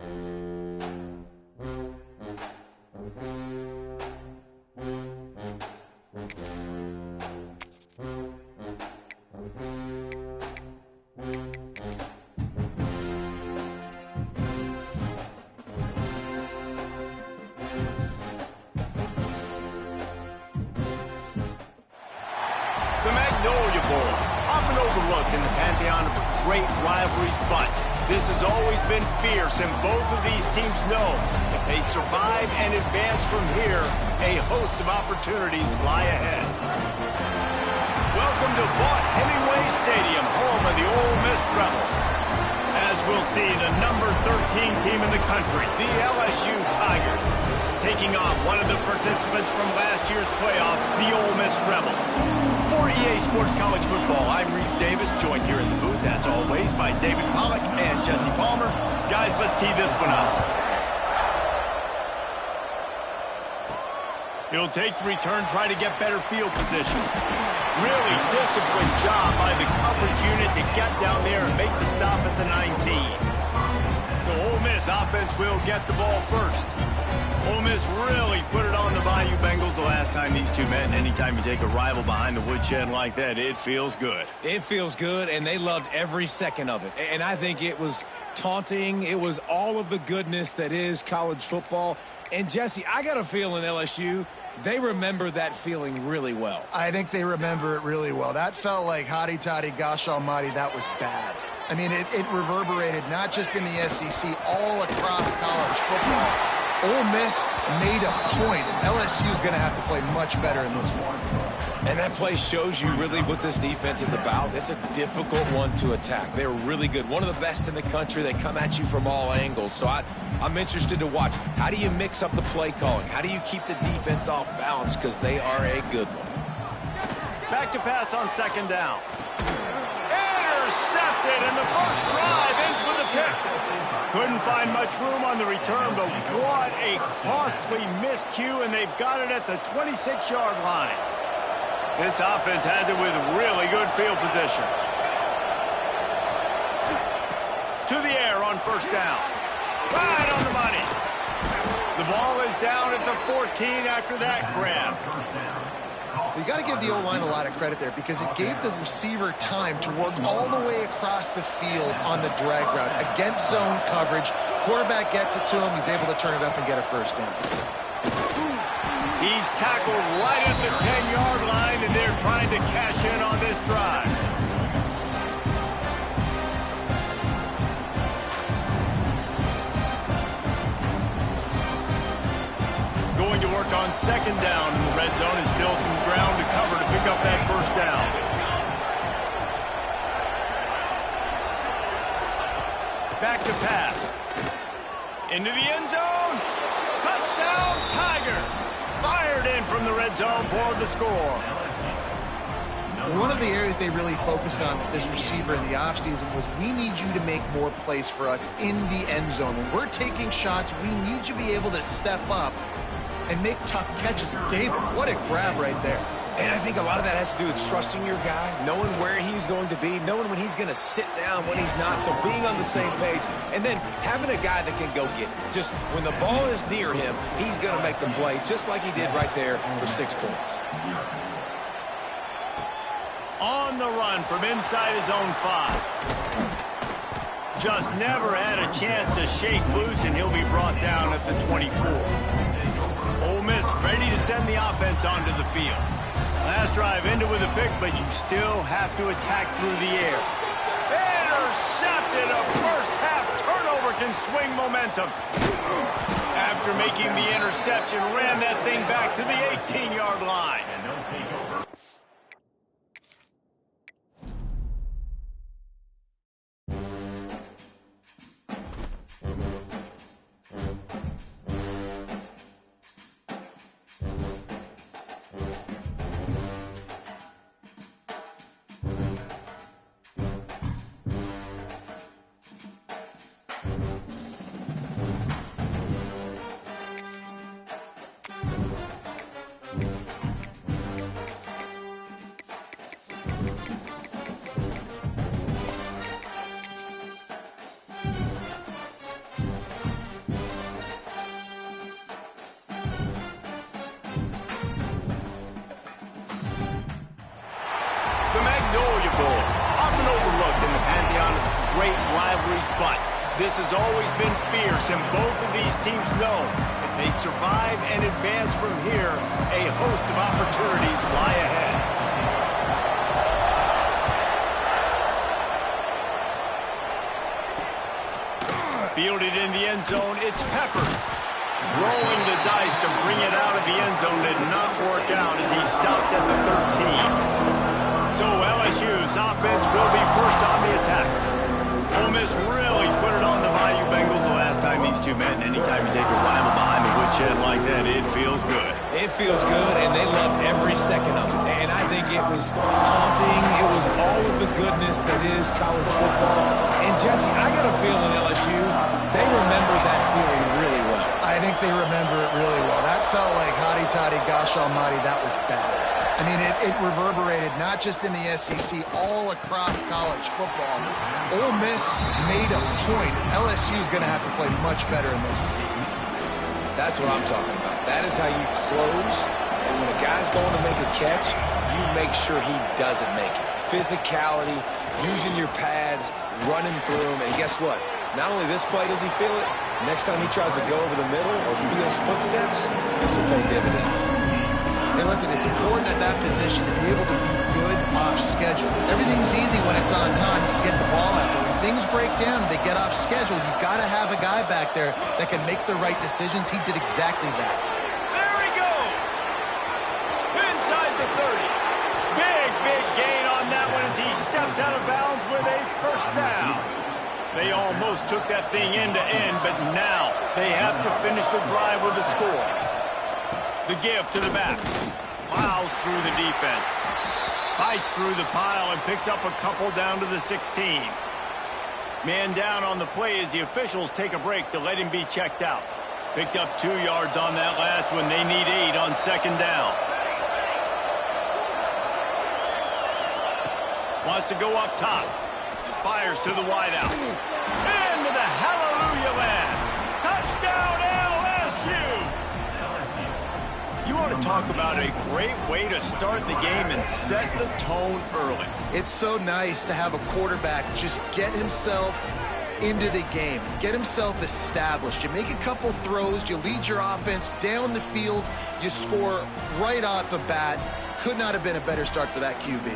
The Magnolia Bowl, often overlooked in the pantheon of great rivalries, but this has always been fierce, and both of these teams know if they survive and advance from here, a host of opportunities lie ahead. Welcome to Vaught-Hemingway Stadium, home of the Ole Miss Rebels. As we'll see, the number 13 team in the country, the LSU Tigers, taking on one of the participants from last year's playoff, the Ole Miss Rebels. For EA Sports College Football, I'm Reese Davis, joined here in the booth, as always, by David Pollack and Jesse Palmer. Guys, let's tee this one up. He'll take the return, try to get better field position. Really disciplined job by the coverage unit to get down there and make the stop at the 19. So Ole Miss offense will get the ball first. Ole Miss really put it on the Bayou Bengals the last time these two met, and anytime you take a rival behind the woodshed like that, it feels good. It feels good, and they loved every second of it. And I think it was taunting. It was all of the goodness that is college football. And, Jesse, I got a feeling LSU, they remember that feeling really well. I think they remember it really well. That felt like hotty-totty, gosh almighty, that was bad. I mean, it reverberated not just in the SEC, all across college football. Ole Miss made a point, and LSU is going to have to play much better in this one. And that play shows you really what this defense is about. It's a difficult one to attack. They're really good. One of the best in the country. They come at you from all angles. So I'm interested to watch. How do you mix up the play calling? How do you keep the defense off balance? Because they are a good one. Back to pass on second down. Intercepted, and the first drive ends with a pick. Couldn't find much room on the return, but what a costly miscue, and they've got it at the 26-yard line. This offense has it with really good field position. To the air on first down. Right on the money. The ball is down at the 14 after that grab. You got to give the O-line a lot of credit there because it gave the receiver time to work all the way across the field on the drag route against zone coverage. Quarterback gets it to him. He's able to turn it up and get a first down. He's tackled right at the 10-yard line, and they're trying to cash in on this drive. Going to work on second down in the red zone, and still some ground to cover to pick up that first down. Back to pass. Into the end zone. Touchdown, Tigers. Fired in from the red zone for the score. One of the areas they really focused on with this receiver in the offseason was we need you to make more plays for us in the end zone. When we're taking shots, we need you to be able to step up and make tough catches. David, what a grab right there. And I think a lot of that has to do with trusting your guy, knowing where he's going to be, knowing when he's going to sit down, when he's not. So being on the same page, and then having a guy that can go get it. Just when the ball is near him, he's going to make the play, just like he did right there for 6 points. On the run from inside his own 5. Just never had a chance to shake loose, and he'll be brought down at the 24. Ole Miss ready to send the offense onto the field. Last drive ended with a pick, but you still have to attack through the air. Intercepted. A first-half turnover can swing momentum. After making the interception, ran that thing back to the 18-yard line. great rivalries, but this has always been fierce, and both of these teams know if they survive and advance from here, a host of opportunities lie ahead. Fielded in the end zone, it's Peppers. Rolling the dice to bring it out of the end zone did not work out as he stopped at the 13. So LSU's offense will be first on the attack. Ole Miss really put it on the Bayou Bengals the last time these two met, and anytime you take a rival behind the woodshed like that, it feels good. It feels good, and they loved every second of it. And I think it was taunting. It was all of the goodness that is college football. And, Jesse, I got a feeling LSU, they remember that feeling really well. I think they remember it really well. That felt like hotty-toddy, gosh almighty, that was bad. I mean, it reverberated not just in the SEC, all across college football. Ole Miss made a point. LSU is going to have to play much better in this one. That's what I'm talking about. That is how you close. And when a guy's going to make a catch, you make sure he doesn't make it. Physicality, using your pads, running through him. And guess what? Not only this play does he feel it, next time he tries to go over the middle or feels footsteps, this will pay dividends. Hey, listen, it's important at that position to be able to be good off schedule. Everything's easy when it's on time. You get the ball out there. When things break down, they get off schedule. You've got to have a guy back there that can make the right decisions. He did exactly that. There he goes. Inside the 30. Big gain on that one as he steps out of bounds with a first down. They almost took that thing end to end, but now they have to finish the drive with a score. The give to the back. Plows through the defense. Fights through the pile and picks up a couple down to the 16. Man down on the play as the officials take a break to let him be checked out. Picked up 2 yards on that last one. They need 8 on second down. Wants to go up top. Fires to the wideout. Into the hallelujah land. Touchdown LSU! You want to talk about a great way to start the game and set the tone early. It's so nice to have a quarterback just get himself into the game, get himself established. You make a couple throws, you lead your offense down the field, you score right off the bat. Could not have been a better start for that QB.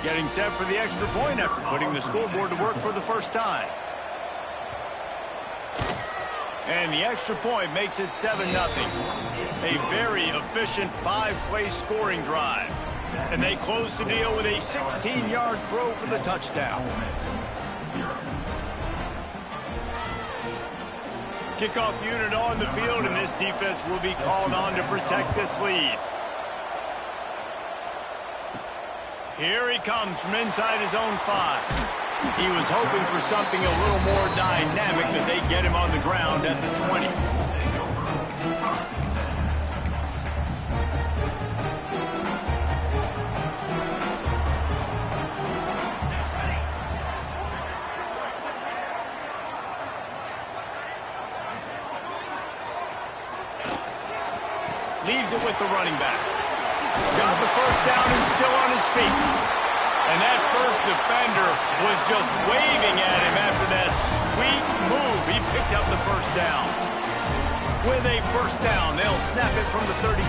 Getting set for the extra point after putting the scoreboard to work for the first time. And the extra point makes it 7-0. A very efficient 5-play scoring drive. And they close the deal with a 16-yard throw for the touchdown. Kickoff unit on the field, and this defense will be called on to protect this lead. Here he comes from inside his own 5. He was hoping for something a little more dynamic, that they get him on the ground at the 20. Leaves it with the running back. Got the first down and still on his feet. And that first defender was just waving at him after that sweet move. He picked up the first down. With a first down, they'll snap it from the 32.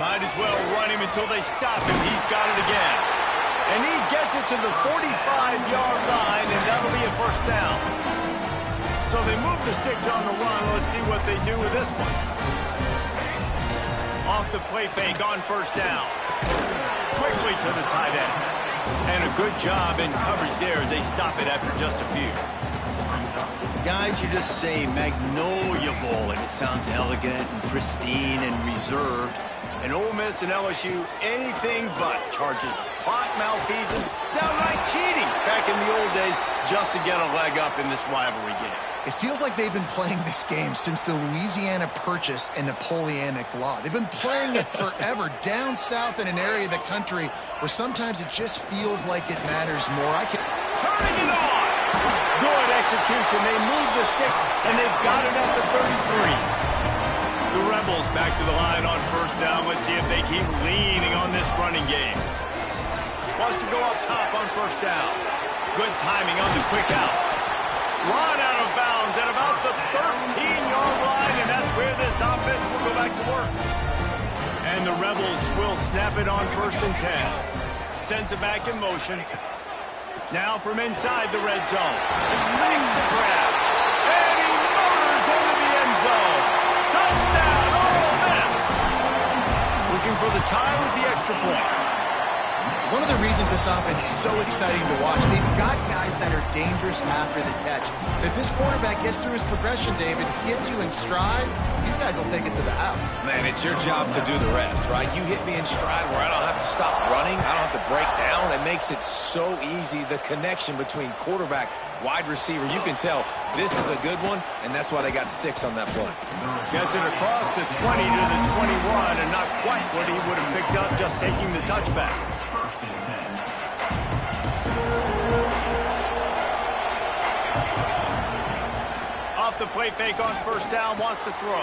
Might as well run him until they stop him. He's got it again. And he gets it to the 45-yard line, and that'll be a first down. So they move the sticks on the run. Let's see what they do with this one. Off the play fake on first down. Quickly to the tight end. And a good job in coverage there as they stop it after just a few. Guys, you just say Magnolia Bowl, and it sounds elegant and pristine and reserved. And Ole Miss and LSU, anything but. Charges of clock malfeasance, downright cheating back in the old days just to get a leg up in this rivalry game. It feels like they've been playing this game since the Louisiana Purchase and Napoleonic Law. They've been playing it forever down south in an area of the country where sometimes it just feels like it matters more. Turning it on! Good execution. They move the sticks, and they've got it at the 33. The Rebels back to the line on first down. Let's see if they keep leaning on this running game. Wants to go up top on first down. Good timing on the quick out. Run out of bounds at about the 13-yard line, and that's where this offense will go back to work. And the Rebels will snap it on 1st and 10. Sends it back in motion. Now from inside the red zone. Makes the grab. And he motors into the end zone. Touchdown, Ole Miss. Looking for the tie with the extra point. One of the reasons this offense is so exciting to watch, they've got guys that are dangerous after the catch. If this quarterback gets through his progression, David, gets you in stride, these guys will take it to the house. Man, it's your job to do the rest, right? You hit me in stride where I don't have to stop running. I don't have to break down. It makes it so easy, the connection between quarterback, wide receiver. You can tell this is a good one, and that's why they got 6 on that play. Gets it across the 20 to the 21, and not quite what he would have picked up just taking the touchback. Off the play fake on first down, wants to throw.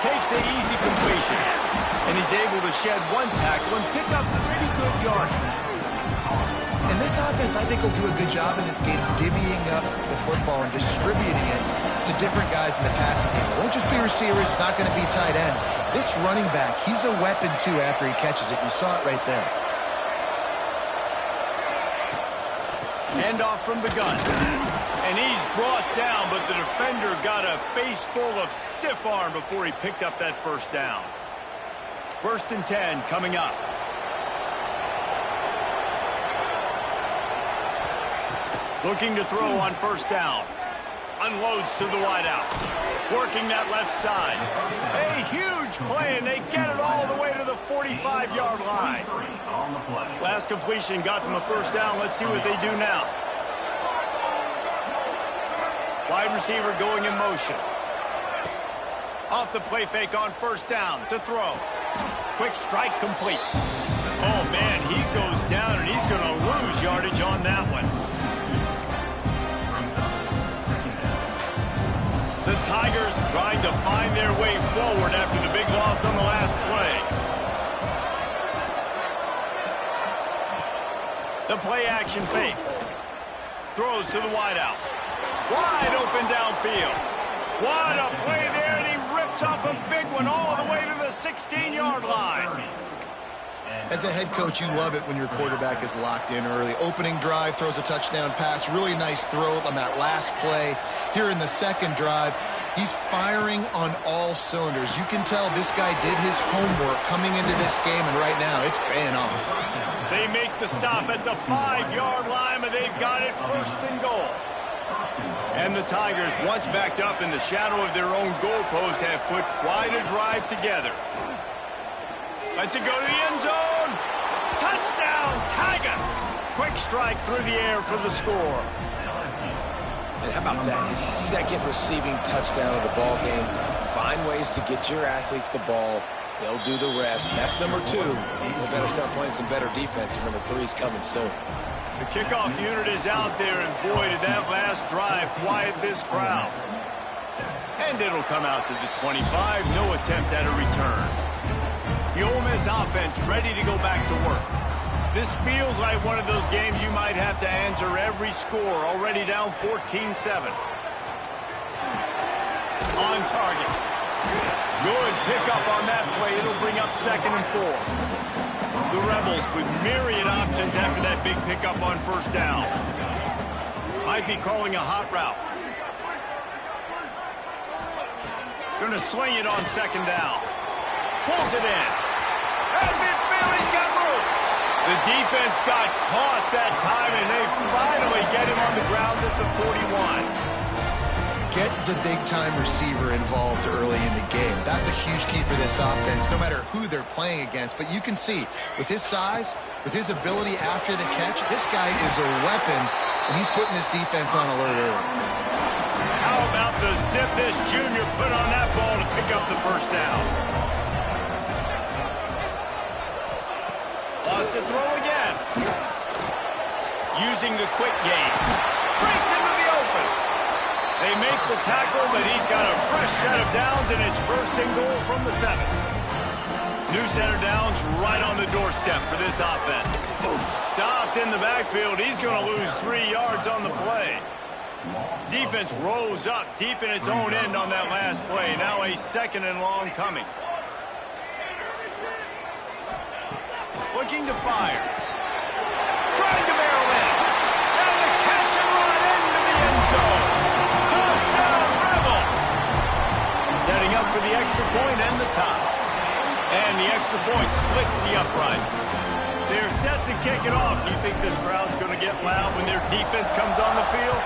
Takes the easy completion. And he's able to shed one tackle and pick up pretty good yardage. And this offense, I think, will do a good job in this game divvying up the football and distributing it to different guys in the passing game. It won't just be receivers. It's not going to be tight ends. This running back, he's a weapon, too, after he catches it. You saw it right there. Handoff from the gun. And he's brought down, but the defender got a face full of stiff arm before he picked up that first down. 1st and 10 coming up. Looking to throw on first down. Unloads to the wideout. Working that left side. A huge play, and they get it all the way to the 45-yard line. Last completion got them a first down. Let's see what they do now. Wide receiver going in motion. Off the play fake on first down to throw. Quick strike complete. Oh, man, he goes down, and he's going to lose yardage on that one. The Tigers trying to find their way forward after the big loss on the last play. The play action fake. Throws to the wideout. Wide open downfield. What a play there, and he rips off a big one all the way to the 16-yard line. As a head coach, you love it when your quarterback is locked in early. Opening drive, throws a touchdown pass. Really nice throw on that last play. Here in the second drive, he's firing on all cylinders. You can tell this guy did his homework coming into this game, and right now it's paying off. They make the stop at the 5-yard line, and they've got it 1st and goal. And the Tigers, once backed up in the shadow of their own goalpost, have put quite a drive together. Let's it go to the end zone. Touchdown, Tigers. Quick strike through the air for the score. And how about that? His 2nd receiving touchdown of the ball game. Find ways to get your athletes the ball. They'll do the rest. That's number 2. They better start playing some better defense. And number 3 is coming soon. The kickoff unit is out there, and boy, did that last drive quiet this crowd. And it'll come out to the 25. No attempt at a return. The Ole Miss offense ready to go back to work. This feels like one of those games you might have to answer every score. Already down 14-7. On target. Good pickup on that play. It'll bring up 2nd and 4. The Rebels with myriad options after that big pickup on first down. Might be calling a hot route. Going to swing it on 2nd down. Pulls it in. And midfield, he's got room. The defense got caught that time, and they finally get him on the ground at the 41. Get the big-time receiver involved early in the game. That's a huge key for this offense, no matter who they're playing against. But you can see, with his size, with his ability after the catch, this guy is a weapon, and he's putting this defense on alert early. How about the zip this junior put on that ball to pick up the first down? Lost to throw again. Using the quick game. Breaks into the open. They make the tackle, but he's got a fresh set of downs, and it's 1st and goal from the 7. New center down's right on the doorstep for this offense. Stopped in the backfield. He's going to lose 3 yards on the play. Defense rose up deep in its own end on that last play. Now a 2nd and long coming. Looking to fire. Trying to barrel in. And the catch and run into the end zone. Touchdown, Rebels. Setting up for the extra point and the tie. And the extra point splits the uprights. They're set to kick it off. Do you think this crowd's going to get loud when their defense comes on the field?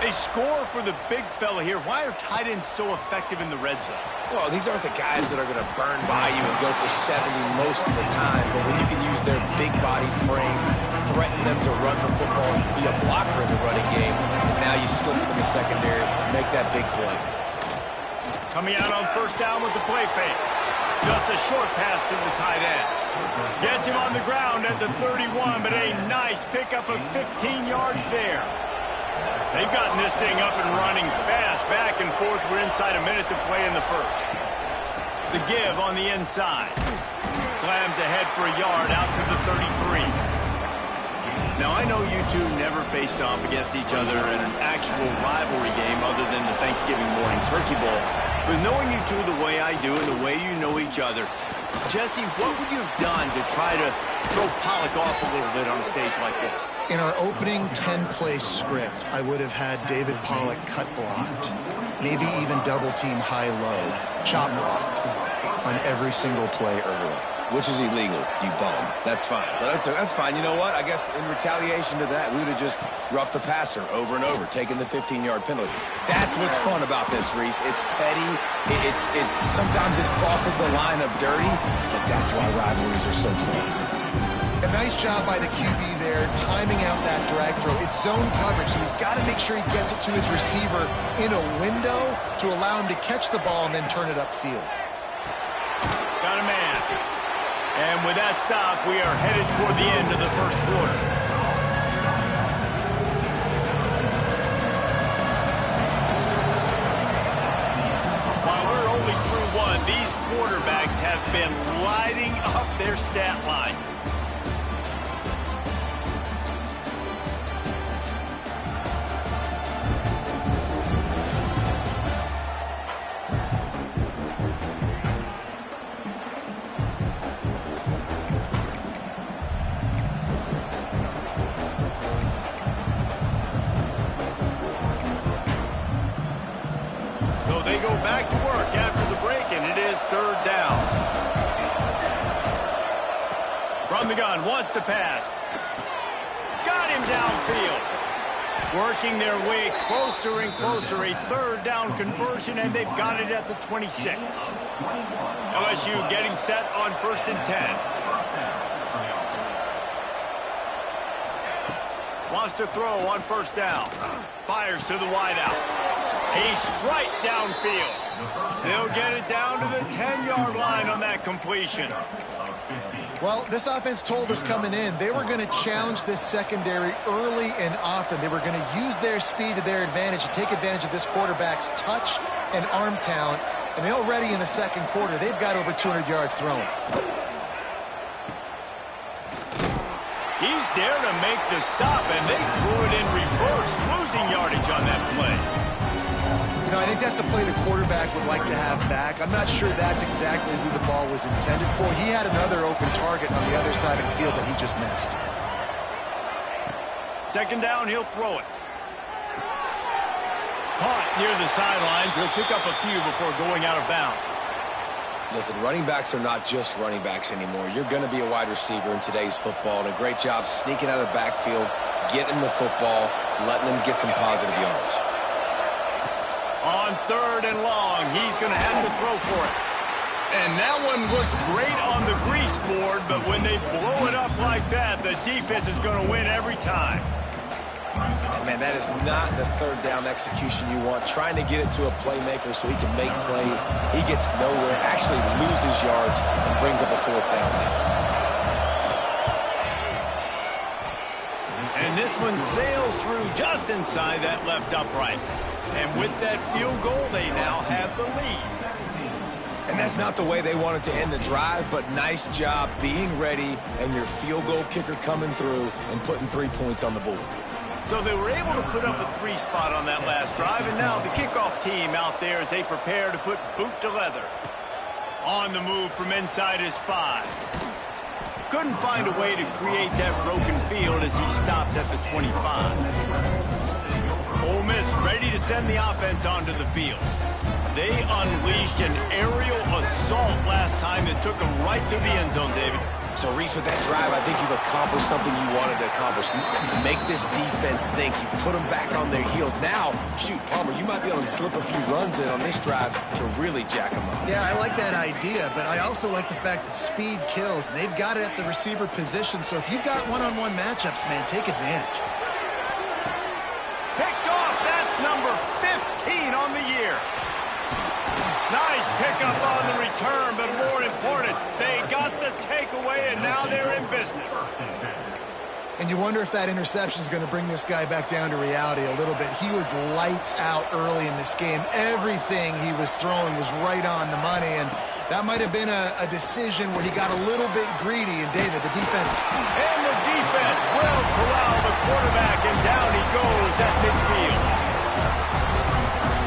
A score for the big fella here. Why are tight ends so effective in the red zone? Well, these aren't the guys that are going to burn by you and go for 70 most of the time, but when you can use their big-bodied frames, threaten them to run the football, be a blocker in the running game, and now you slip into the secondary, make that big play. Coming out on 1st down with the play fake. Just a short pass to the tight end. Gets him on the ground at the 31, but a nice pickup of 15 yards there. They've gotten this thing up and running fast, back and forth. We're inside a minute to play in the 1st. The give on the inside. Slams ahead for a yard out to the 33. Now, I know you two never faced off against each other in an actual rivalry game other than the Thanksgiving morning turkey bowl. But knowing you two the way I do and the way you know each other, Jesse, what would you have done to try to throw Pollock off a little bit on a stage like this? In our opening 10-play script, I would have had David Pollock cut blocked, maybe even double-team high-low, chop blocked on every single play early. Which is illegal, you bum. That's fine. But that's fine. You know what? I guess in retaliation to that, we would have just roughed the passer over and over, taking the 15-yard penalty. That's what's fun about this, Reese. It's petty. It's sometimes it crosses the line of dirty, but that's why rivalries are so fun. A nice job by the QB there, timing out that drag throw. It's zone coverage, so he's got to make sure he gets it to his receiver in a window to allow him to catch the ball and then turn it upfield. Got a man. And with that stop, we are headed toward the end of the 1st quarter. While we're only through 1, these quarterbacks have been lighting up their stat lines. They go back to work after the break, and it is 3rd down. From the gun, wants to pass. Got him downfield. Working their way closer and closer. A 3rd down conversion, and they've got it at the 26. LSU getting set on 1st and 10. Wants to throw on 1st down. Fires to the wideout. A strike downfield. They'll get it down to the 10-yard line on that completion. Well, this offense told us coming in they were going to challenge this secondary early and often. They were going to use their speed to their advantage and take advantage of this quarterback's touch and arm talent. And already in the 2nd quarter, they've got over 200 yards thrown. He's there to make the stop, and they threw it in reverse, losing yardage on that play. You know, I think that's a play the quarterback would like to have back. I'm not sure that's exactly who the ball was intended for. He had another open target on the other side of the field that he just missed. 2nd down, he'll throw it. Caught near the sidelines. He'll pick up a few before going out of bounds. Listen, running backs are not just running backs anymore. You're going to be a wide receiver in today's football, and a great job sneaking out of the backfield, getting the football, letting them get some positive yards. On 3rd and long, he's going to have to throw for it. And that one looked great on the grease board, but when they blow it up like that, the defense is going to win every time. And man, that is not the 3rd down execution you want. Trying to get it to a playmaker so he can make plays. He gets nowhere, actually loses yards, and brings up a 4th down. And this one sails through just inside that left upright. And with that field goal, they now have the lead. And that's not the way they wanted to end the drive, but nice job being ready and your field goal kicker coming through and putting 3 points on the board. So they were able to put up a 3 spot on that last drive, and now the kickoff team out there as they prepare to put boot to leather. On the move from inside his 5. Couldn't find a way to create that broken field as he stopped at the 25. Ole Miss ready to send the offense onto the field. They unleashed an aerial assault last time that took them right to the end zone, David. So, Reese, with that drive, I think you've accomplished something you wanted to accomplish. Make this defense think. You put them back on their heels. Now, shoot, Palmer, you might be able to slip a few runs in on this drive to really jack them up. Yeah, I like that idea, but I also like the fact that speed kills. They've got it at the receiver position, so if you've got one-on-one matchups, man, take advantage. Picked off. That's number 15 on the year. Nice pickup on the return, but more important, they got the takeaway, and now they're in business. And you wonder if that interception is going to bring this guy back down to reality a little bit. He was lights out early in this game. Everything he was throwing was right on the money, and that might have been a decision where he got a little bit greedy. And David, the defense. And the defense will corral the quarterback, and down he goes at midfield.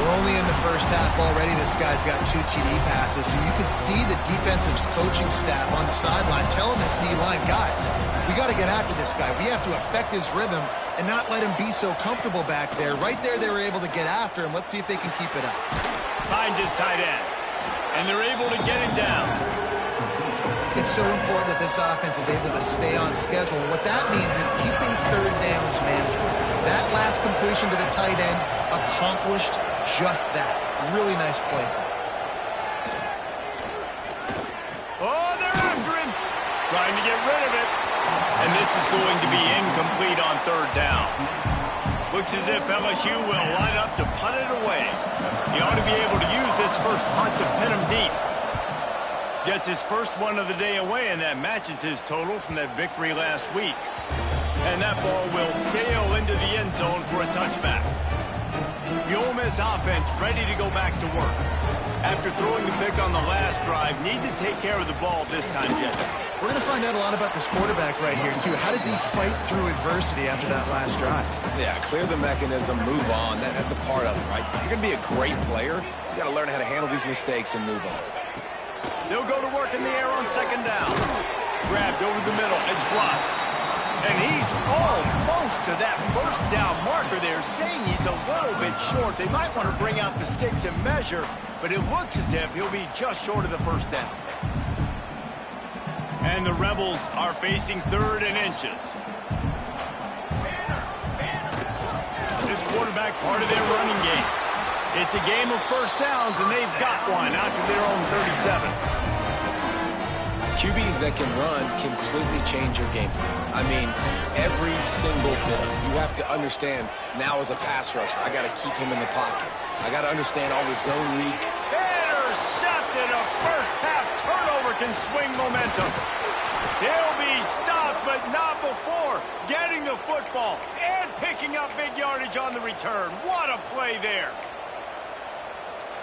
We're only in the first half already. This guy's got 2 TD passes, so you could see the defensive coaching staff on the sideline telling this D-line, guys, we got to get after this guy. We have to affect his rhythm and not let him be so comfortable back there. Right there, they were able to get after him. Let's see if they can keep it up. Finds his tight end, and they're able to get him down. It's so important that this offense is able to stay on schedule. And what that means is keeping third downs manageable. That last completion to the tight end accomplished just that. Really nice play. Oh, they're after him. Trying to get rid of it. And this is going to be incomplete on third down. Looks as if LSU will line up to punt it away. He ought to be able to use this first punt to pin him deep. Gets his first one of the day away, and that matches his total from that victory last week. And that ball will sail into the end zone for a touchback. The Ole Miss offense ready to go back to work. After throwing the pick on the last drive, need to take care of the ball this time, Jesse. We're going to find out a lot about this quarterback right here, too. How does he fight through adversity after that last drive? Yeah, clear the mechanism, move on. That's a part of it, right? If you're going to be a great player, you got to learn how to handle these mistakes and move on. They'll go to work in the air on second down. Grabbed over the middle. It's Russ. And he's almost to that first down marker there, saying he's a little bit short. They might want to bring out the sticks and measure, but it looks as if he'll be just short of the first down. And the Rebels are facing 3rd and inches. This quarterback part of their running game. It's a game of first downs, and they've got one out to their own 37. QBs that can run completely change your game plan. I mean, every single bit of it. You have to understand, now as a pass rusher, I got to keep him in the pocket. I got to understand all the zone read. Intercepted. A first half turnover can swing momentum. He'll be stopped, but not before getting the football and picking up big yardage on the return. What a play there.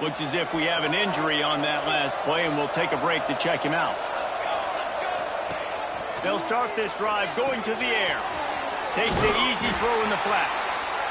Looks as if we have an injury on that last play, and we'll take a break to check him out. They'll start this drive going to the air. Takes the easy throw in the flat.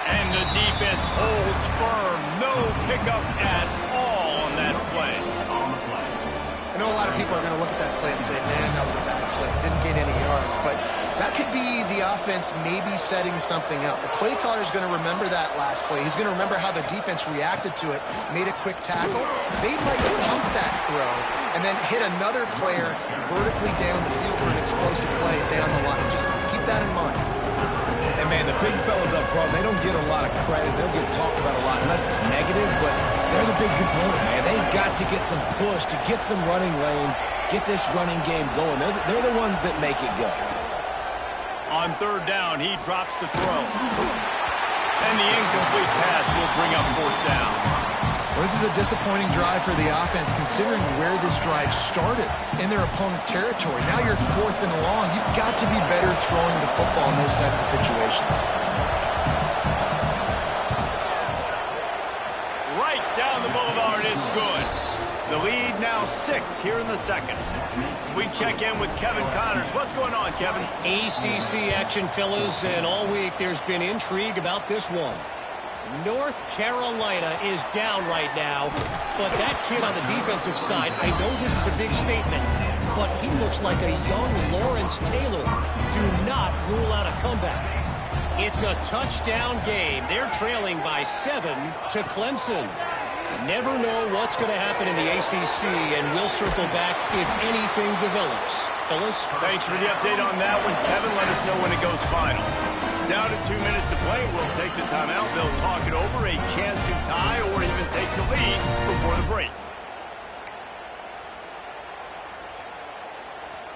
And the defense holds firm. No pickup at all on that play. I know a lot of people are going to look at that play and say, man, that was a bad play. Didn't gain any yards. But that could be the offense maybe setting something up. The play caller is going to remember that last play. He's going to remember how the defense reacted to it, made a quick tackle. They might pump that throw and then hit another player vertically down the field for an explosive play down the line. Just keep that in mind. And, man, the big fellas up front, they don't get a lot of credit. They'll get talked about a lot unless it's negative, but they're the big component, man. They've got to get some push, to get some running lanes, get this running game going. They're the ones that make it go. On third down, he drops the throw. And the incomplete pass will bring up fourth down. Well, this is a disappointing drive for the offense, considering where this drive started in their opponent territory. Now you're at 4th and long. You've got to be better throwing the football in those types of situations. Right down the boulevard, it's good. The lead now 6 here in the second. We check in with Kevin Connors. What's going on, Kevin? ACC action, fellas, and all week there's been intrigue about this one. North Carolina is down right now, but that kid on the defensive side, I know this is a big statement, but he looks like a young Lawrence Taylor. Do not rule out a comeback. It's a touchdown game. They're trailing by 7 to Clemson. Never know what's going to happen in the ACC, and we'll circle back if anything develops. Fellas? Thanks for the update on that one, Kevin. Let us know when it goes final. Down to 2 minutes to play. We'll take the timeout. They'll talk it over. A chance to tie or even take the lead before the break.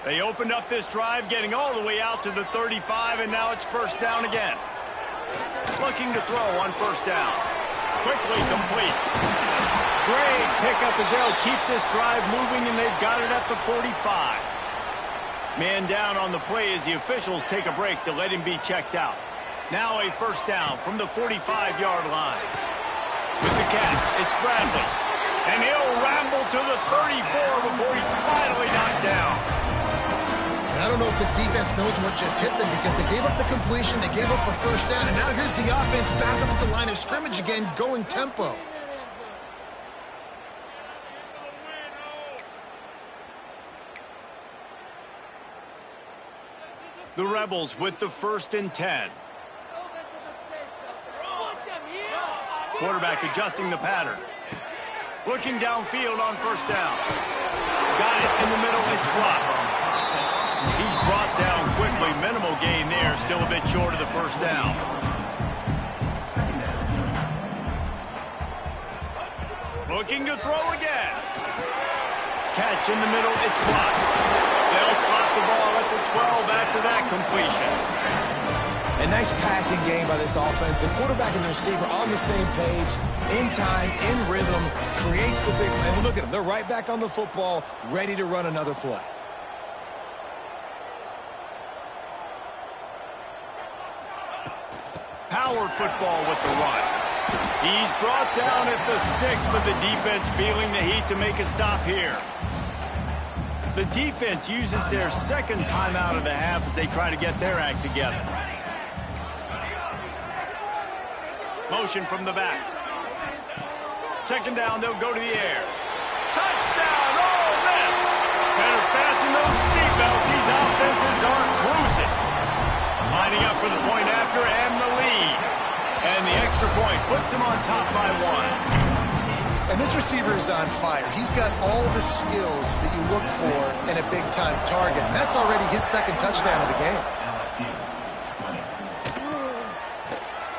They opened up this drive, getting all the way out to the 35, and now it's first down again. Looking to throw on first down. Quickly complete. Great pickup as they'll keep this drive moving, and they've got it at the 45. Man down on the play as the officials take a break to let him be checked out. Now a first down from the 45-yard line. With the catch, it's Bradley. And he'll ramble to the 34 before he's finally knocked down. I don't know if this defense knows what just hit them because they gave up the completion, they gave up a first down, and now here's the offense back up at the line of scrimmage again, going tempo. The Rebels with the 1st and 10. Quarterback adjusting the pattern. Looking downfield on first down. Got it in the middle, it's Russ. He's brought down quickly. Minimal gain there. Still a bit short of the first down. Looking to throw again. Catch in the middle. It's Russ. They'll spot the ball at the 12 after that completion. A nice passing game by this offense. The quarterback and the receiver on the same page, in time, in rhythm, creates the big play. And look at them. They're right back on the football, ready to run another play. Power football with the run. He's brought down at the 6, but the defense feeling the heat to make a stop here. The defense uses their second timeout of the half as they try to get their act together. Motion from the back. Second down, they'll go to the air. Touchdown, Ole Miss! Better fasten those seatbelts. These offenses are cruising. Lining up for the point after and the lead. And the extra point puts them on top by 1. And this receiver is on fire. He's got all the skills that you look for in a big-time target. And that's already his second touchdown of the game.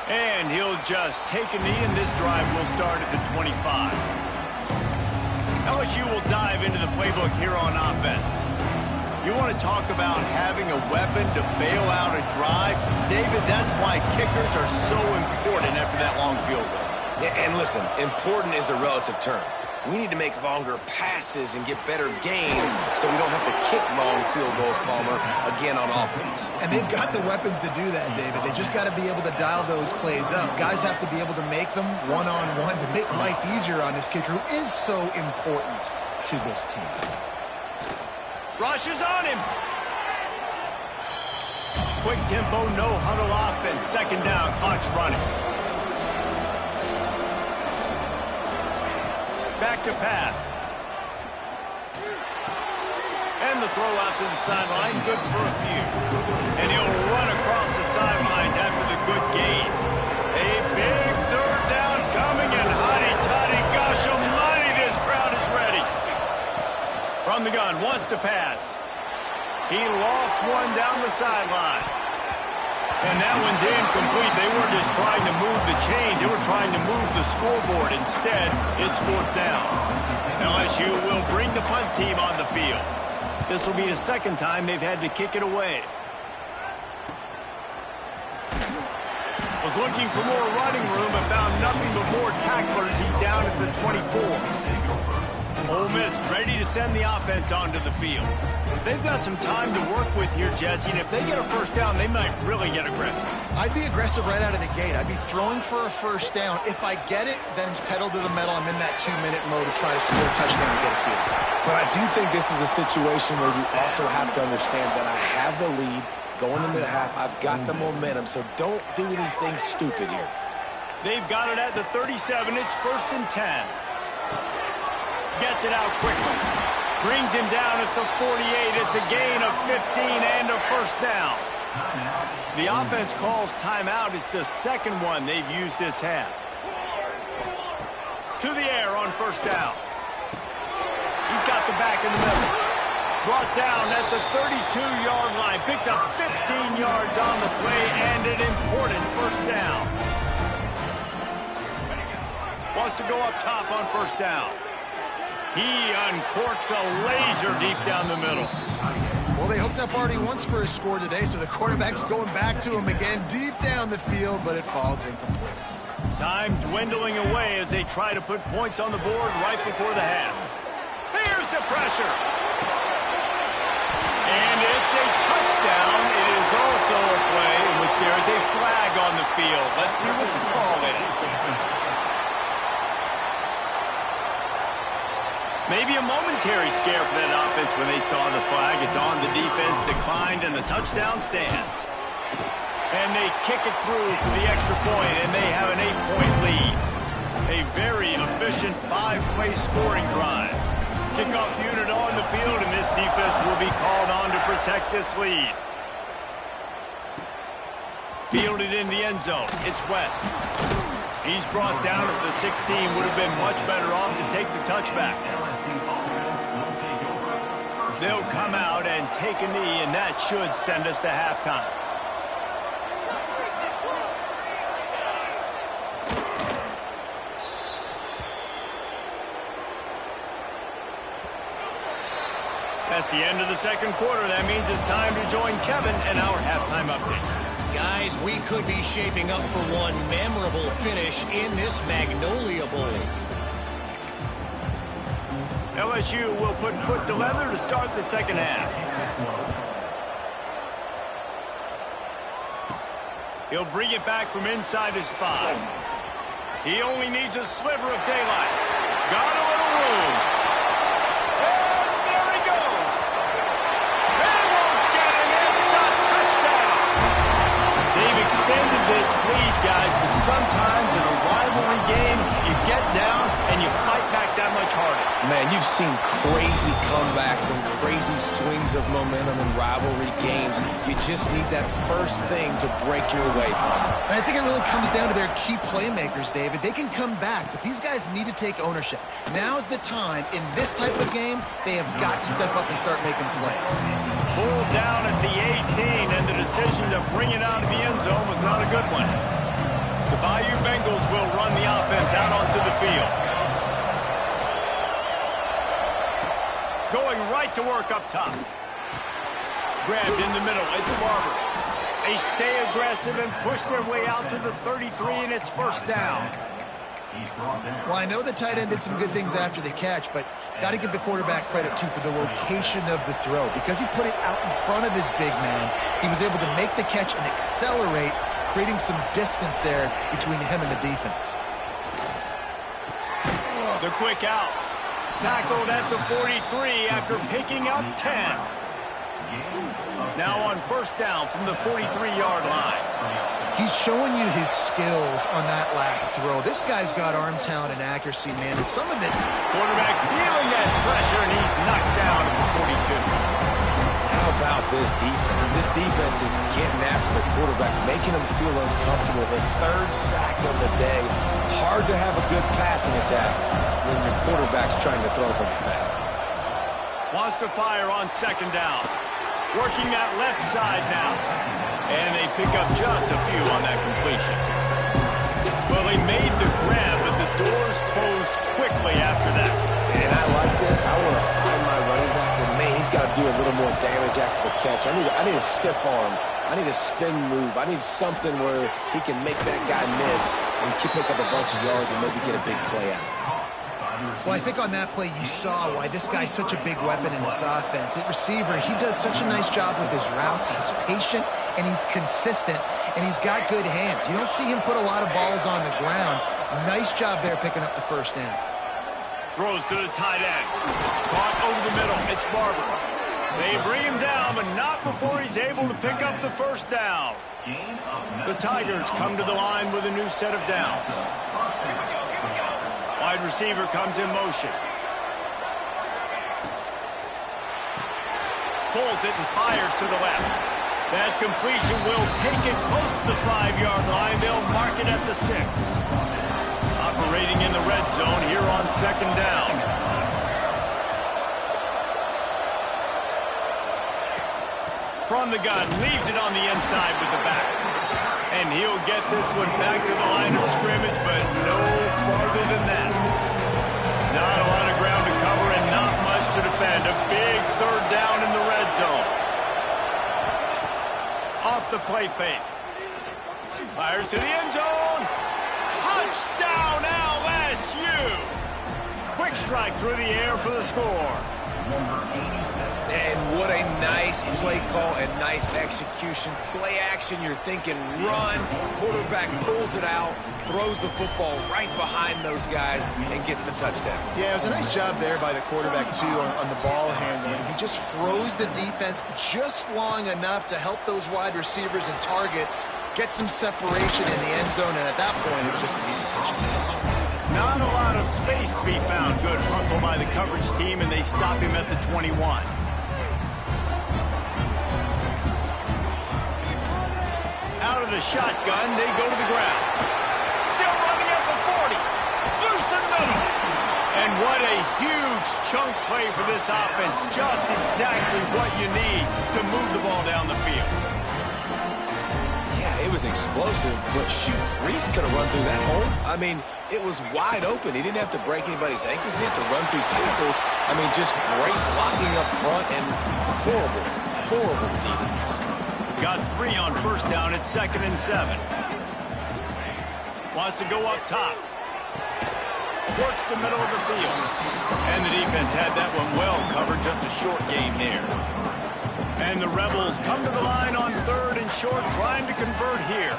And he'll just take a knee, and this drive will start at the 25. LSU will dive into the playbook here on offense. You want to talk about having a weapon to bail out a drive? David, that's why kickers are so important after that long field goal. Yeah, and listen, important is a relative term. We need to make longer passes and get better gains so we don't have to kick long field goals, Palmer, again on offense. And they've got the weapons to do that, David. They just got to be able to dial those plays up. Guys have to be able to make them one-on-one to make life easier on this kicker who is so important to this team. Rush is on him. Quick tempo, no huddle offense. Second down, clock's running. Back to pass. And the throw out to the sideline, good for a few. And he'll run across the sidelines after the good gain. A big third down coming, and hotty-toddy, gosh almighty, this crowd is ready. From the gun, wants to pass. He lofts one down the sideline. And that one's incomplete. They weren't just trying to move the chains. They were trying to move the scoreboard. Instead, it's fourth down. LSU will bring the punt team on the field. This will be the second time they've had to kick it away. Was looking for more running room, but found nothing but more tacklers. He's down at the 24. Ole Miss ready to send the offense onto the field. They've got some time to work with here, Jesse, and if they get a first down, they might really get aggressive. I'd be aggressive right out of the gate. I'd be throwing for a first down. If I get it, then it's pedal to the metal. I'm in that 2-minute mode to try to score a touchdown and get a field. But I do think this is a situation where you also have to understand that I have the lead going into the half. I've got the momentum, so don't do anything stupid here. They've got it at the 37. It's 1st and 10. Gets it out quickly. Brings him down at the 48. It's a gain of 15 and a first down. The offense calls timeout. It's the second one they've used this half. To the air on first down. He's got the back in the middle. Brought down at the 32-yard line. Picks up 15 yards on the play and an important first down. Wants to go up top on first down. He uncorks a laser deep down the middle. Well, they hooked up already once for a score today, so the quarterback's going back to him again deep down the field, but it falls incomplete. Time dwindling away as they try to put points on the board right before the half. Here's the pressure. And it's a touchdown. It is also a play in which there is a flag on the field. Let's see what the call is. Maybe a momentary scare for that offense when they saw the flag. It's on, the defense declined, and the touchdown stands. And they kick it through for the extra point, and they have an 8-point lead. A very efficient 5-play scoring drive. Kickoff unit on the field, and this defense will be called on to protect this lead. Fielded in the end zone. It's West. He's brought down at the 16. Would have been much better off to take the touchback. They'll come out and take a knee, and that should send us to halftime. That's the end of the second quarter. That means it's time to join Kevin and our halftime update. Guys, we could be shaping up for one memorable finish in this Magnolia Bowl. LSU will put foot to leather to start the second half. He'll bring it back from inside his 5. He only needs a sliver of daylight. Got a little room. And there he goes. They won't get him. It's a touchdown. They've extended this lead, guys, but sometimes in a rivalry game, you get down and you fight back that much harder. Man, you've seen crazy comebacks and crazy swings of momentum in rivalry games. You just need that first thing to break your way, Palmer. I think it really comes down to their key playmakers, David. They can come back, but these guys need to take ownership. Now's the time. In this type of game, they have got to step up and start making plays. Pulled down at the 18, and the decision to bring it out of the end zone was not a good one. The Bayou Bengals will run the offense out onto the field. Going right to work up top. Grabbed in the middle. It's Barber. They stay aggressive and push their way out to the 33, and it's first down. Well, I know the tight end did some good things after the catch, but got to give the quarterback credit, too, for the location of the throw. Because he put it out in front of his big man, he was able to make the catch and accelerate, creating some distance there between him and the defense. The quick out. Tackled at the 43 after picking up 10. Now on first down from the 43-yard line. He's showing you his skills on that last throw. This guy's got arm talent and accuracy, man. And some of it... Quarterback feeling that pressure, and he's knocked down at the 42. How about this defense? This defense is getting after the quarterback, making him feel uncomfortable. The 3rd sack of the day. Hard to have a good passing attack when your quarterback's trying to throw from his back. Wants to fire on second down. Working that left side now. And they pick up just a few on that completion. Well, they made the grab, but the doors closed quickly after that. And I like this. I want to find my running back, but man, he's got to do a little more damage after the catch. I need a stiff arm. I need a spin move. I need something where he can make that guy miss and pick up a bunch of yards and maybe get a big play out of it. Well, I think on that play you saw why this guy's such a big weapon in this offense. At receiver, he does such a nice job with his routes. He's patient, and he's consistent, and he's got good hands. You don't see him put a lot of balls on the ground. Nice job there picking up the first down. Throws to the tight end. Caught over the middle. It's Barber. They bring him down, but not before he's able to pick up the first down. The Tigers come to the line with a new set of downs. Wide receiver comes in motion. Pulls it and fires to the left. That completion will take it close to the 5-yard line. They'll mark it at the 6. Operating in the red zone here on second down. From the gun, leaves it on the inside with the back. And he'll get this one back to the line of scrimmage, but no farther than that. Not a lot of ground to cover and not much to defend. A big third down in the red zone. Off the play fake. Fires to the end zone. Touchdown LSU! Quick strike through the air for the score. And what a nice play call and nice execution. Play action, you're thinking run. Quarterback pulls it out, throws the football right behind those guys, and gets the touchdown. Yeah, it was a nice job there by the quarterback, too, on the ball handling. He just froze the defense just long enough to help those wide receivers and targets get some separation in the end zone, and at that point, it was just an easy pitch and catch. Not a lot of space to be found. Good hustle by the coverage team, and they stop him at the 21. Out of the shotgun, they go to the ground. Still running at the 40. Loose in the middle. And what a huge chunk play for this offense. Just exactly what you need to move the ball down the field. It was explosive, but shoot, Reese could have run through that hole. I mean, it was wide open. He didn't have to break anybody's ankles. He didn't have to run through tackles. I mean, just great blocking up front and horrible, horrible defense. Got 3 on first down at 2nd and 7. Wants to go up top. Works the middle of the field. And the defense had that one well covered. Just a short gain there. And the Rebels come to the line on 3rd and short, trying to convert here.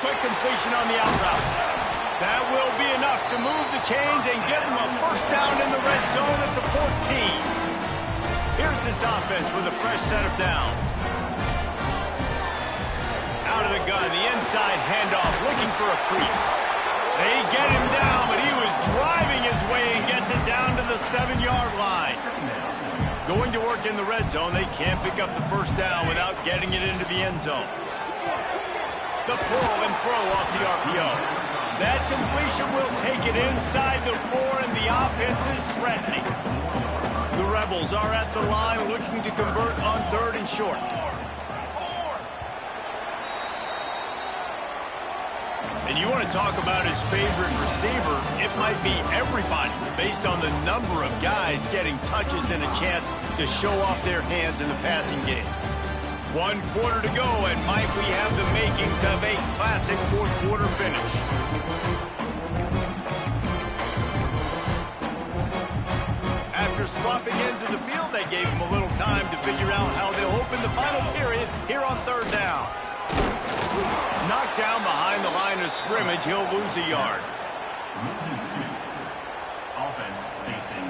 Quick completion on the out route. That will be enough to move the chains and get them a first down in the red zone at the 14. Here's this offense with a fresh set of downs. Out of the gun, the inside handoff, looking for a crease. They get him down, but he was driving his way and gets it down to the 7-yard line. Going to work in the red zone, they can't pick up the first down without getting it into the end zone. The pull and throw off the RPO. That completion will take it inside the 4, and the offense is threatening. The Rebels are at the line looking to convert on 3rd and short. And you want to talk about his favorite receiver, it might be everybody, based on the number of guys getting touches and a chance to show off their hands in the passing game. 1 quarter to go, and might we have the makings of a classic 4th quarter finish. After swapping ends of the field, they gave him a little time to figure out how they'll open the final period here on 3rd down. Knocked down behind the line of scrimmage, he'll lose a yard.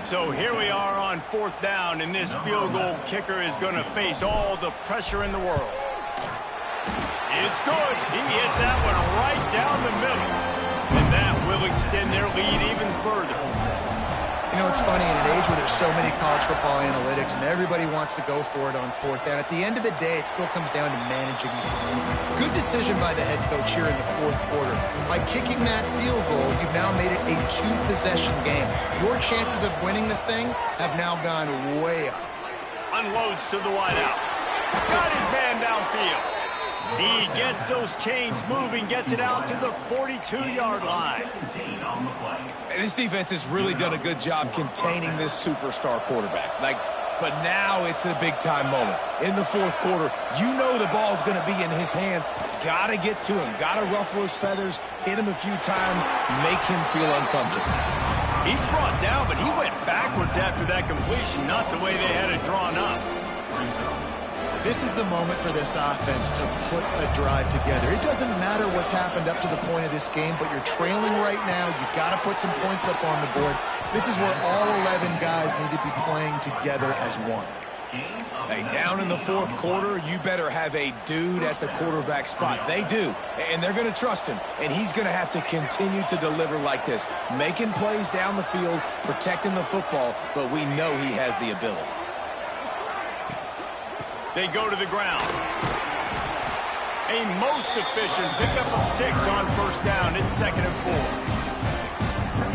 So here we are on 4th down, and this field goal kicker is going to face all the pressure in the world. It's good. He hit that one right down the middle, and that will extend their lead even further. You know, it's funny, in an age where there's so many college football analytics and everybody wants to go for it on 4th down, at the end of the day, it still comes down to managing the game. Good decision by the head coach here in the 4th quarter. By kicking that field goal, you've now made it a 2-possession game. Your chances of winning this thing have now gone way up. Unloads to the wideout. Got his man downfield. He gets those chains moving, gets it out to the 42-yard line. This defense has really done a good job containing this superstar quarterback. But now it's a big-time moment. In the 4th quarter, you know the ball's going to be in his hands. Got to get to him. Got to ruffle his feathers, hit him a few times, make him feel uncomfortable. He's brought down, but he went backwards after that completion, not the way they had it drawn up. This is the moment for this offense to put a drive together. It doesn't matter what's happened up to the point of this game, but you're trailing right now. You've got to put some points up on the board. This is where all 11 guys need to be playing together as one. Hey, down in the fourth quarter, you better have a dude at the quarterback spot. They do, and they're going to trust him, and he's going to have to continue to deliver like this, making plays down the field, protecting the football, but we know he has the ability. They go to the ground. A most efficient pickup of 6 on first down. It's 2nd and 4.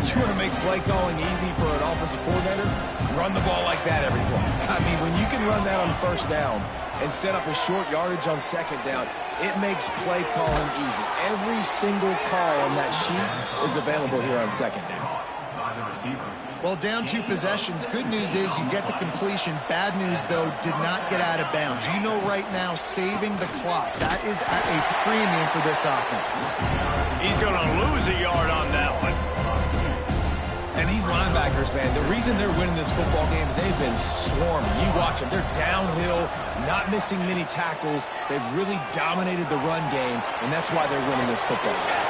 You want to make play calling easy for an offensive coordinator? Run the ball like that every play. I mean, when you can run that on first down and set up a short yardage on 2nd down, it makes play calling easy. Every single call on that sheet is available here on 2nd down. Well, down 2 possessions. Good news is you get the completion. Bad news, though, did not get out of bounds. You know right now, saving the clock, that is at a premium for this offense. He's going to lose a yard on that one. And these linebackers, man, the reason they're winning this football game is they've been swarming. You watch them. They're downhill, not missing many tackles. They've really dominated the run game, and that's why they're winning this football game.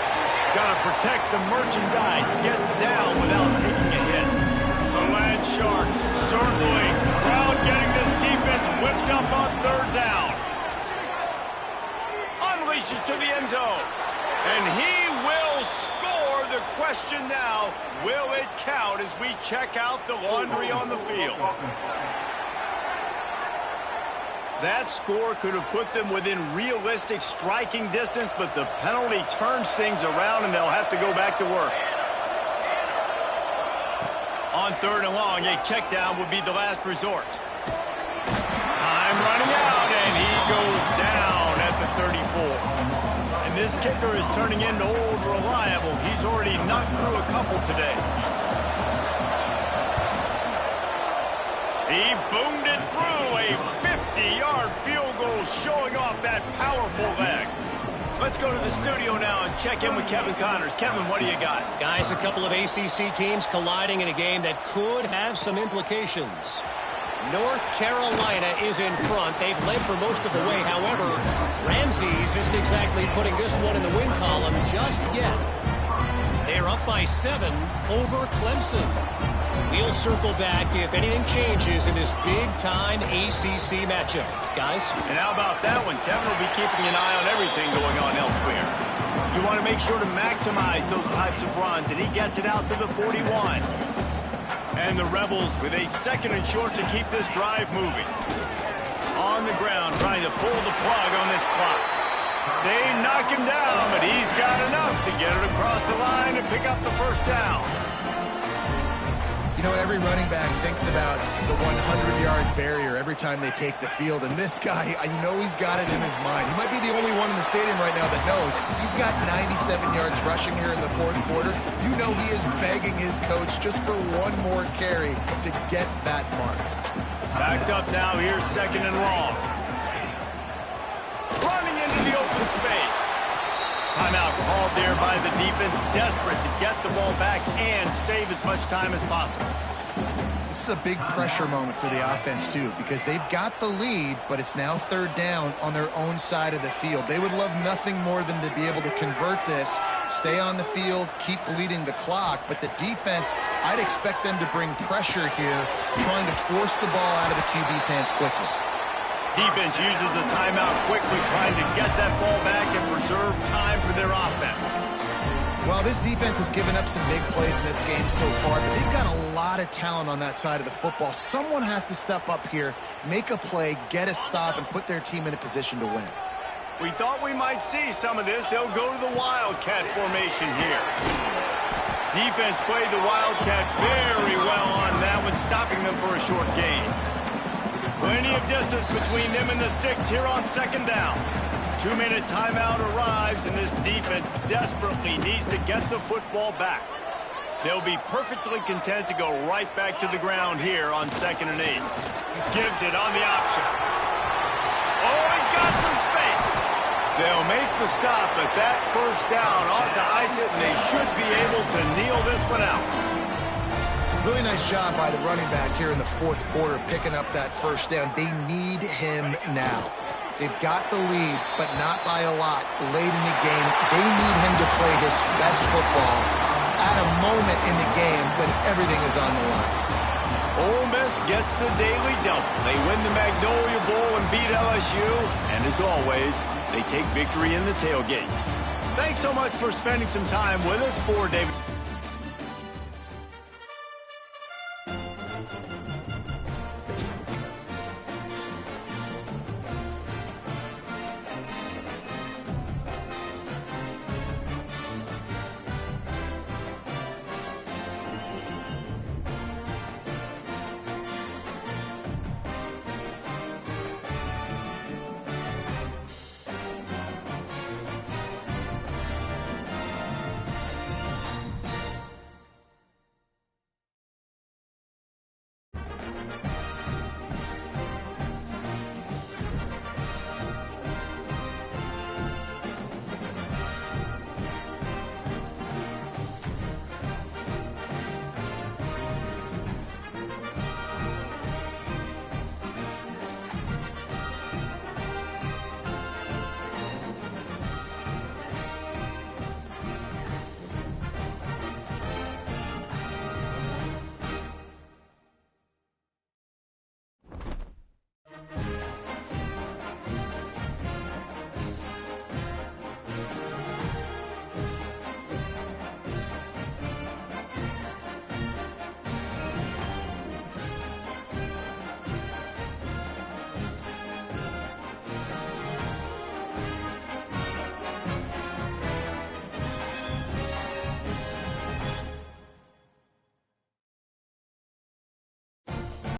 Got to protect the merchandise. Gets down without taking a hit. The Land Sharks circling. Crowd getting this defense whipped up on 3rd down. Unleashes to the end zone. And he will score. The question now, will it count as we check out the laundry on the field? That score could have put them within realistic striking distance, but the penalty turns things around, and they'll have to go back to work. On 3rd and long, a check down would be the last resort. Time running out, and he goes down at the 34. And this kicker is turning into old reliable. He's already knocked through a couple today. He boomed it through. A 50-yard field goal showing off that powerful leg. Let's go to the studio now and check in with Kevin Connors. Kevin, what do you got? Guys, a couple of ACC teams colliding in a game that could have some implications. North Carolina is in front. They've led for most of the way. However, Ramses isn't exactly putting this one in the win column just yet. They're up by 7 over Clemson. We'll circle back if anything changes in this big-time ACC matchup. Guys? And how about that one? Kevin will be keeping an eye on everything going on elsewhere. You want to make sure to maximize those types of runs, and he gets it out to the 41. And the Rebels with a 2nd and short to keep this drive moving. On the ground, trying to pull the plug on this clock. They knock him down, but he's got enough to get it across the line and pick up the first down. You know, every running back thinks about the 100-yard barrier every time they take the field. And this guy, I know he's got it in his mind. He might be the only one in the stadium right now that knows. He's got 97 yards rushing here in the 4th quarter. You know he is begging his coach just for one more carry to get that mark. Backed up now, here's 2nd and long. Running into the open space. Timeout called there by the defense, desperate to get the ball back and save as much time as possible. This is a big pressure moment for the offense, too, because they've got the lead, but it's now 3rd down on their own side of the field. They would love nothing more than to be able to convert this, stay on the field, keep bleeding the clock, but the defense, I'd expect them to bring pressure here, trying to force the ball out of the QB's hands quickly. Defense uses a timeout quickly, trying to get that ball back and preserve time for their offense. Well, this defense has given up some big plays in this game so far, but they've got a lot of talent on that side of the football. Someone has to step up here, make a play, get a stop, and put their team in a position to win. We thought we might see some of this. They'll go to the Wildcat formation here. Defense played the Wildcat very well on that one, stopping them for a short gain. Plenty of distance between them and the sticks here on 2nd down. 2-minute timeout arrives, and this defense desperately needs to get the football back. They'll be perfectly content to go right back to the ground here on 2nd and 8. Gives it on the option. Oh, he's got some space. They'll make the stop, but that first down ought to ice it, and they should be able to kneel this one out. Really nice job by the running back here in the fourth quarter, picking up that first down. They need him now. They've got the lead, but not by a lot late in the game. They need him to play his best football at a moment in the game when everything is on the line. Ole Miss gets the daily double. They win the Magnolia Bowl and beat LSU. And as always, they take victory in the tailgate. Thanks so much for spending some time with us. For David.